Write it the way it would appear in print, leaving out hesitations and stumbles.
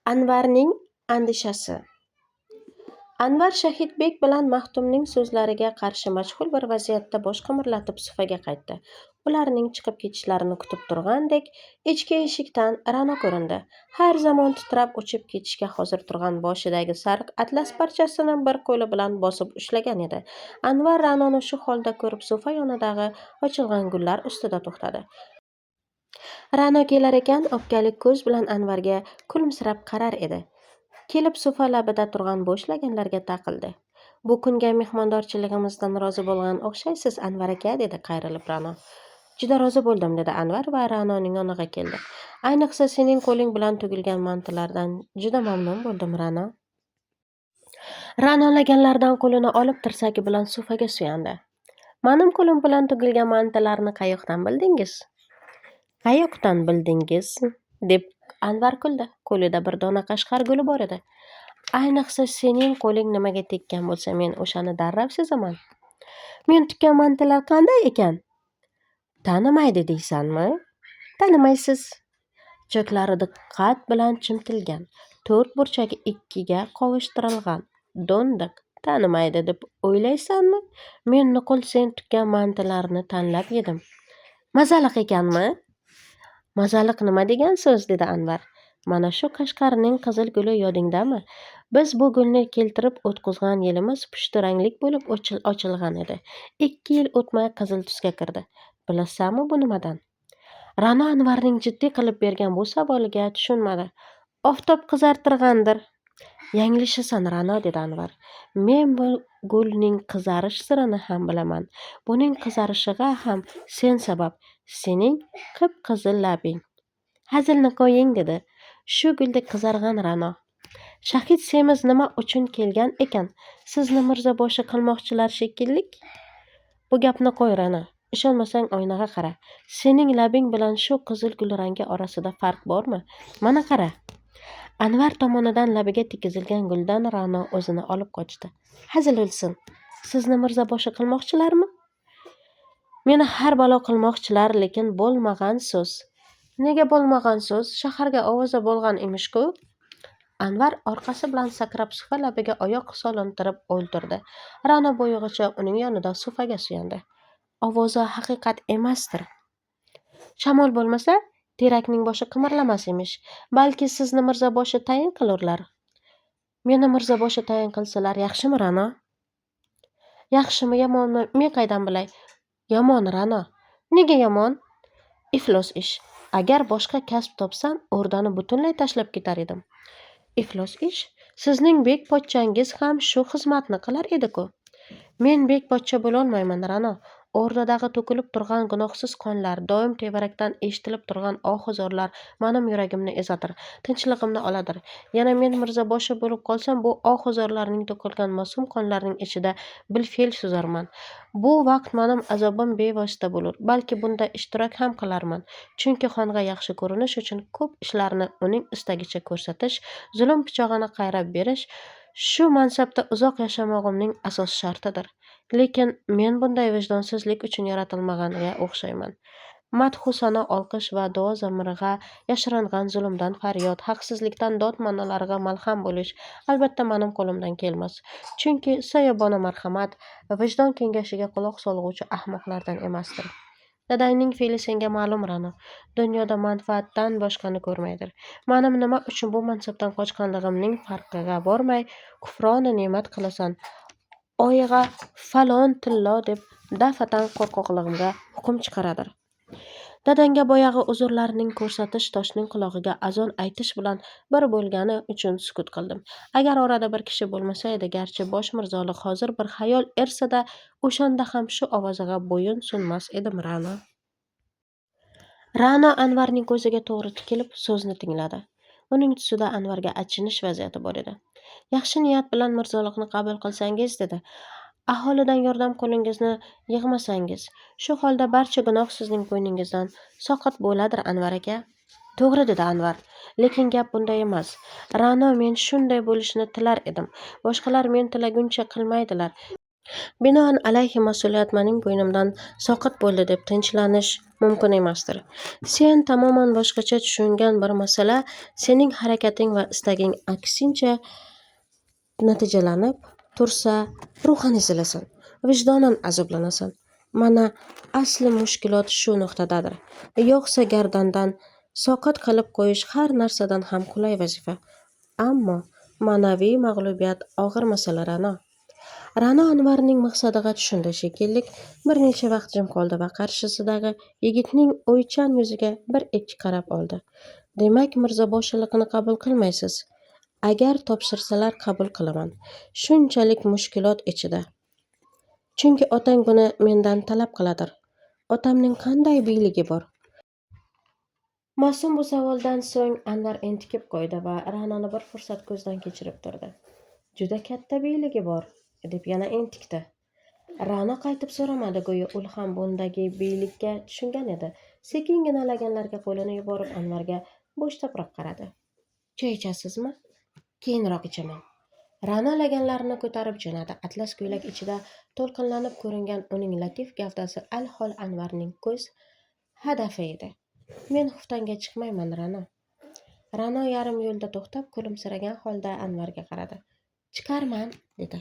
Anvarning andishasi. Anvar Shahidbek bilan Maxtumning so'zlariga qarshi majhul bir vaziyatda bosh qimirlatib supaga qaytdi. Ularning chiqib ketishlarini kutib turgandek, ichki eshikdan Ra'no ko'rindi. Har zamon titrab uchib ketishga hozir turgan boshidagi sariq atlas parchasini bir qo'li bilan bosib ushlagan edi. Anvar Ra'noni shu holda ko'rib so'fa yonidagi ochilgan gullar ustida to'xtadi. Ra'no kelar ekan, o'pkalik ko'z bilan Anvarga kulimsirab qarar edi. Kelib so'fa labida turgan bo'sh laganlarga taqildi. Bu kunga mehmondorchiligimizdan rozi bo'lgan o'xshaysiz, Anvar aka, dedi qayrilib Ra'no. Juda rozi bo'ldim, dedi Anvar va Ra'noning yoniga keldi. Ayniqsa sening qo'ling bilan tugilgan mantilardan juda mamnun bo'ldim, Ra'no. Ra'no laganlardan qo'lini olib tirsagi bilan so'faga suyandi. Mening qo'lim bilan tugilgan mantilarni qayoqdan bildingiz? Qayoqdan bildingiz? Deb Anvar kuldi. Qo'lida bir dona qashqar guli bor edi. Ayniqsa sening qo'ling nimaga tekkan bo'lsa, men o'shani darrov sezaman. Men tikkan mantilar qanday ekan? Tanimaydi deysanmi? Tanimaysiz. Choklari diqqat bilan chimtilgan, to'rt burchagi ikkiga qovushtirilgan. Do'ndiq. Tanimaydi deb o'ylaysanmi? Men nuqul sen tikkan mantilarni tanlab yedim. Mazaliq ekanmi? Mazaliq nima degan so'z, dedi Anvar. Mana shu Qashqarning qizil guli yodingdami? Biz bu gulni keltirib o'tqizgan yilimiz pushti ranglik bo'lib ochilgan edi. 2 yil o'tmay qizil tusga kirdi. Bilasanmi bu nimadan? Ra'no Anvarning jiddiy qilib bergan bu savoliga tushunmadi. Oftob qizartirgandir. Yanglishasan, Ra'no, dedi Anvar. Men bu gulning qizarish sirini ham bilaman. Buning qizarishiga ham sen sabab. Sening qip-qizil labing. Hazilni qo'ying, dedi. Shu guldek qizargan Ra'no. Shahid semiz nima uchun kelgan ekan? Sizni mirzaboshi qilmoqchilar shekilli. Bu gapni qo'y, Ra'no. Ishonmasang oynaga qara. Sening labing bilan shu qizil gul rangi orasida farq bormi? Mana qara. Anvar tomonidan labiga tekizilgan guldan Ra'no o'zini olib qochdi. Hazil o'lsin. Sizni mirzaboshi qilmoqchilarmi? Meni har balo qilmoqchilar, lekin bo'lmagan so'z. Nega bo'lmagan so'z? Shaharga ovoza bo'lgan emish-ku. Anvar orqasi bilan sakrab sufa labiga oyoq solintirib o'ltirdi. Ra'no bo'yig'icha uning yonida sufaga suyandi. Ovoza haqiqat emasdir. Shamol bo'lmasa, terakning boshi qimirlamas emish. Balki sizni mirzaboshi tayin qilurlar. Meni mirzaboshi tayin qilsalar yaxshimi, Ra'no? Yaxshimi, yomonmi, men qaydan bilay? Yomon, Ra'no. Nega yomon? Iflos ish. Agar boshqa kasb topsam, o'rdani butunlay tashlab ketar edim. Iflos ish? Sizning bek pochchangiz ham shu xizmatni qilar edi-ku. Men bek pochcha bo'lolmayman, Ra'no. O'rdadagi to'kilib turgan gunohsiz qonlar, doim tevarakdan eshitilib turgan ohuzorlar mening yuragimni ezadir, tinchligimni oladir. Yana men mirzaboshi bo'lib qolsam, bu ohuzorlarning to'kilgan mas'um qonlarning ichida bilfel suzarman. Bu vaqt mening azobim bevosita bo'lur. Balki bunda ishtirok ham qilarman. Chunki xonga yaxshi ko'rinish uchun ko'p ishlarni uning istagicha ko'rsatish, zulm pichog'ini qayrab berish shu mansabda uzoq yashamog'imning asos shartidir. Lekin men bunday vijdonsizlik uchun yaratilmaganga o'xshayman. Madhu sano, olqish va duo zamirig'a yashiringan zulmdan faryod, haqsizlikdan dod ma'nolariga malham bo'lish albatta mening qo'limdan kelmas. Chunki soyaboni marhamat, vijdon kengashiga quloq solg'uvchi ahmoqlardan emasdir. Dadangning fe'li senga ma'lum, Ra'no. Dunyoda manfaatdan boshqani ko'rmaydir. Mening nima uchun bu mansabdan qochganligimning farqiga bormay, kufroni ne'mat qilasan. Oyig'a falon tillo deb dafatan qo'rqoqligimga hukm chiqaradir. Dadangga boyag'i uzrlarning ko'rsatish toshning qulog'iga azon aytish bilan bir bo'lgani uchun sukut qildim. Agar orada bir kishi bo'lmasa edi, garchi bosh mirzolik hozir bir xayol ersada, o'shanda ham shu ovozaga bo'yin sunmas edim, Ra'no. Ra'no Anvarning ko'ziga to'g'ri tikilib so'zni tingladi. Uning tusida Anvarga achinish vaziyati bor edi. Yaxshi niyat bilan mirzolikni qabul qilsangiz, dedi. Aholidan yordam qo'lingizni yig'masangiz, shu holda barcha gunoh sizning bo'yningizdan soqit bo'ladir, Anvar aka. To'g'ri, dedi Anvar. Lekin gap bunday emas. Ra'no, men shunday bo'lishini tilar edim. Boshqalar men tilaguncha qilmaydilar. Binoan alayhi mas'uliyat mening bo'ynimdan soqit bo'ldi deb tinchlanish mumkin emasdir. Sen tamoman boshqacha tushungan bir masala sening harakating va istaging aksincha natijalanib tursa, ruhan ezilasan, vijdonan azoblanasan. Mana asli mushkulot shu nuqtadadir. Yo'qsa gardandan soqit qilib qo'yish har narsadan ham qulay vazifa. Ammo ma'naviy mag'lubiyat og'ir masala Ra'no Anvarning maqsadiga tushundi shekilli, bir necha vaqt jim qoldi va qarshisidagi yigitning o'ychan yuziga bir-ikki qarab oldi. Demak, mirzo boshliqni qabul qilmaysiz. Agar topshirsalar qabul qilaman. Shunchalik mushkulot ichida. Chunki otang buni mendan talab qiladir. Otamning qanday biyligi bor? Ma'sum bu savoldan so'ng Anvar entikib qo'ydi va Ra'noni bir fursat ko'zdan kechirib turdi. Juda katta biyligi bor, deb yana entikdi. Ra'no qaytib so'ramadi, go'yo u ham bundagi biylikka tushungan edi. Sekingina laganlarga qo'lini yuborib Anvarga bo'sh tuproq qaradi. Choy ichasizmi? Keyinroq ichaman. Ra'no laganlarini ko'tarib jo'nadi. Atlas ko'ylak ichida to'lqinlanib ko'ringan uning latif gavdasi alhol Anvarning ko'z hadafi edi. Men xuftanga chiqmayman, Ra'no. Ra'no yarim yo'lda to'xtab, kulimsiragan holda Anvarga qaradi. Chiqarman, dedi.